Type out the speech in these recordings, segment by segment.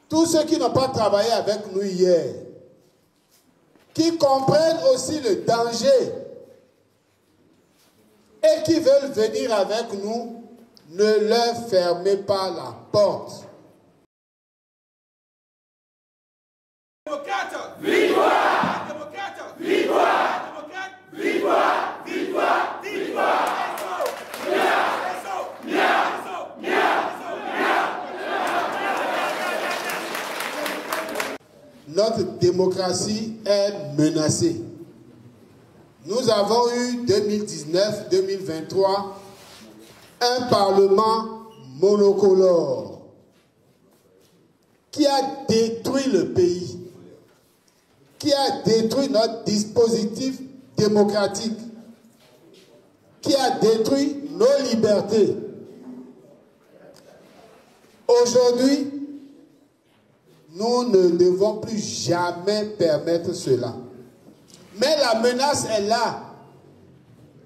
tous ceux qui n'ont pas travaillé avec nous hier, qui comprennent aussi le danger et qui veulent venir avec nous, ne leur fermez pas la porte. Démocrate, victoire! Démocrate, victoire! Démocrate, victoire! Victoire! Victoire! Notre démocratie est menacée. Nous avons eu 2019-2023 un parlement monocolore qui a détruit le pays, qui a détruit notre dispositif démocratique, qui a détruit nos libertés. Aujourd'hui, nous ne devons plus jamais permettre cela. Mais la menace est là.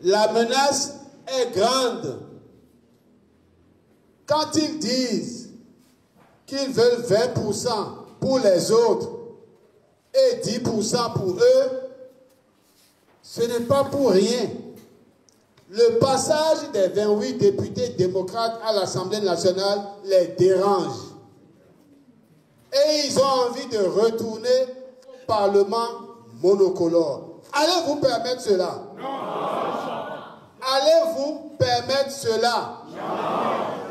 La menace est grande. Quand ils disent qu'ils veulent 20% pour les autres et 10% pour eux, ce n'est pas pour rien. Le passage des 28 députés démocrates à l'Assemblée nationale les dérange. Et ils ont envie de retourner au Parlement monocolore. Allez-vous permettre cela? Non. Allez-vous permettre cela? Non.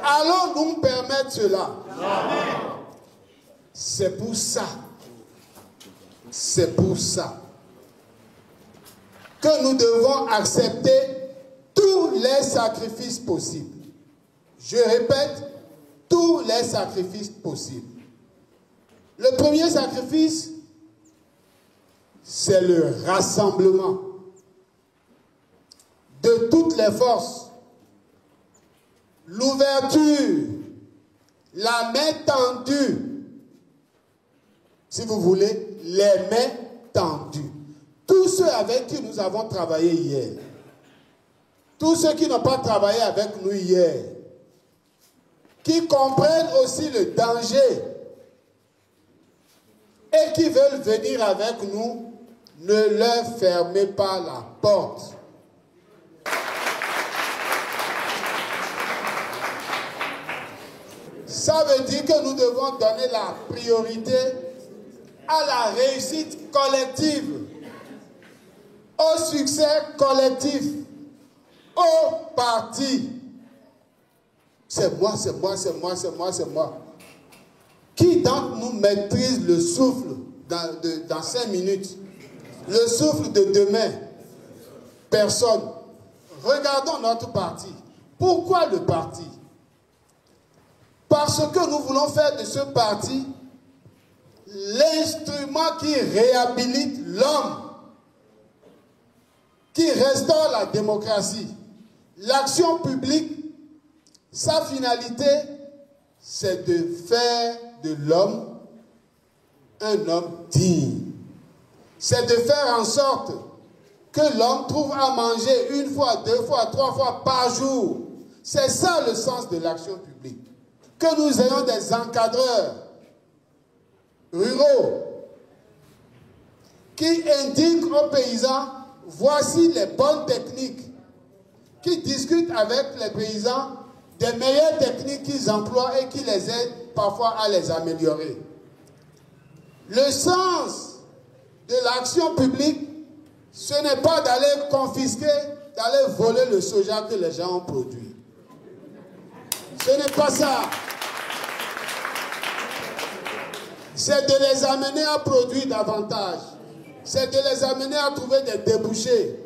Allons-nous permettre cela? Non. C'est pour ça. C'est pour ça que nous devons accepter tous les sacrifices possibles. Je répète, tous les sacrifices possibles. Le premier sacrifice, c'est le rassemblement de toutes les forces, l'ouverture, la main tendue, si vous voulez, les mains tendues. Tous ceux avec qui nous avons travaillé hier, tous ceux qui n'ont pas travaillé avec nous hier, qui comprennent aussi le danger et qui veulent venir avec nous, ne leur fermez pas la porte. Ça veut dire que nous devons donner la priorité à la réussite collective, au succès collectif, au parti. C'est moi, c'est moi, c'est moi, c'est moi, c'est moi. Qui d'entre nous maîtrise le souffle dans 5 minutes? Le souffle de demain? Personne. Regardons notre parti. Pourquoi le parti? Parce que nous voulons faire de ce parti l'instrument qui réhabilite l'homme, qui restaure la démocratie. L'action publique, sa finalité, c'est de faire de l'homme un homme digne. C'est de faire en sorte que l'homme trouve à manger 1 fois, 2 fois, 3 fois par jour. C'est ça le sens de l'action publique. Que nous ayons des encadreurs ruraux qui indiquent aux paysans, voici les bonnes techniques, qui discutent avec les paysans des meilleures techniques qu'ils emploient et qui les aident parfois à les améliorer. Le sens de l'action publique, ce n'est pas d'aller confisquer, d'aller voler le soja que les gens ont produit. Ce n'est pas ça. C'est de les amener à produire davantage. C'est de les amener à trouver des débouchés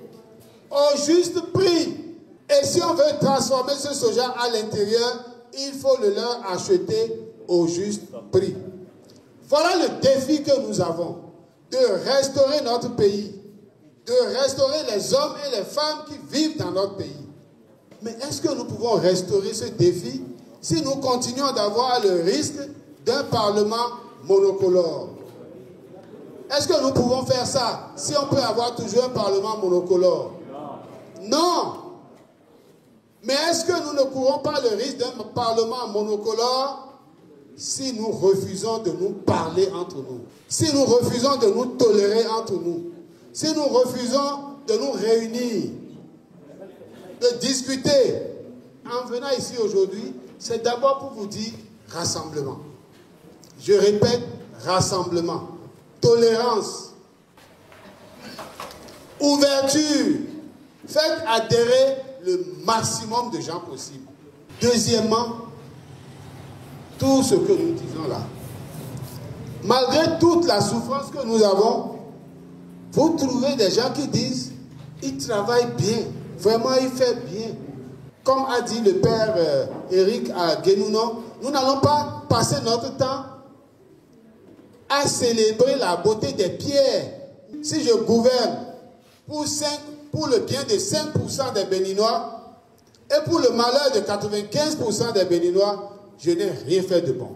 au juste prix. Et si on veut transformer ce soja à l'intérieur, il faut le leur acheter au juste prix. Voilà le défi que nous avons, de restaurer notre pays, de restaurer les hommes et les femmes qui vivent dans notre pays. Mais est-ce que nous pouvons restaurer ce défi si nous continuons d'avoir le risque d'un parlement monocolore? Est-ce que nous pouvons faire ça si on peut avoir toujours un parlement monocolore? Non. Mais est-ce que nous ne courons pas le risque d'un parlement monocolore si nous refusons de nous parler entre nous, si nous refusons de nous tolérer entre nous, si nous refusons de nous réunir, de discuter, en venant ici aujourd'hui, c'est d'abord pour vous dire rassemblement. Je répète, rassemblement, tolérance, ouverture. Faites adhérer le maximum de gens possible. Deuxièmement, tout ce que nous disons là, malgré toute la souffrance que nous avons, vous trouvez des gens qui disent, il travaille bien, vraiment il fait bien. Comme a dit le père Eric à Guénounon, nous n'allons pas passer notre temps à célébrer la beauté des pierres. Si je gouverne pour le bien de 5% des Béninois et pour le malheur de 95% des Béninois, je n'ai rien fait de bon.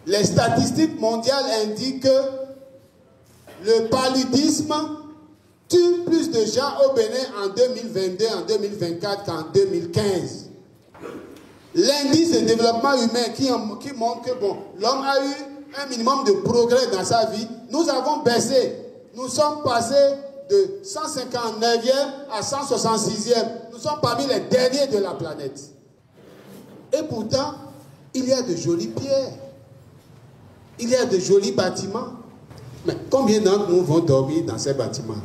Les statistiques mondiales indiquent que le paludisme tue plus de gens au Bénin en 2022, en 2024 qu'en 2015. L'indice de développement humain qui montre que bon, l'homme a eu un minimum de progrès dans sa vie, nous avons baissé. Nous sommes passés de 159e à 166e. Nous sommes parmi les derniers de la planète. Et pourtant, il y a de jolies pierres. Il y a de jolis bâtiments. Mais combien d'entre nous vont dormir dans ces bâtiments?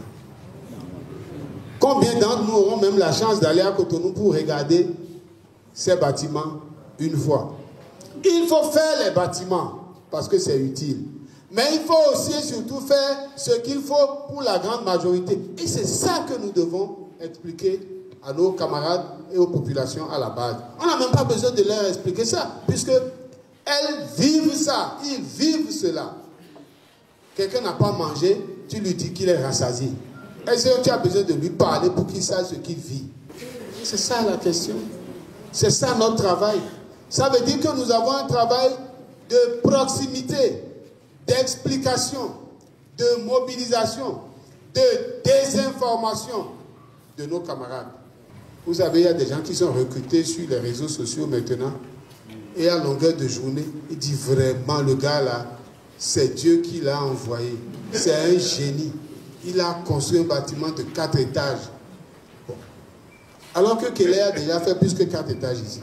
Combien d'entre nous auront même la chance d'aller à Cotonou pour regarder ces bâtiments une fois? Il faut faire les bâtiments parce que c'est utile. Mais il faut aussi et surtout faire ce qu'il faut pour la grande majorité. Et c'est ça que nous devons expliquer à nos camarades et aux populations à la base. On n'a même pas besoin de leur expliquer ça, puisque elles vivent ça, ils vivent cela. Quelqu'un n'a pas mangé, tu lui dis qu'il est rassasié. Est-ce que tu as besoin de lui parler pour qu'il sache ce qu'il vit? C'est ça la question. C'est ça notre travail. Ça veut dire que nous avons un travail de proximité, d'explication, de mobilisation, de désinformation de nos camarades. Vous savez, il y a des gens qui sont recrutés sur les réseaux sociaux maintenant et à longueur de journée, ils disent vraiment, le gars là, c'est Dieu qui l'a envoyé. C'est un génie. Il a construit un bâtiment de 4 étages. Bon. Alors que Kelly a déjà fait plus que 4 étages ici.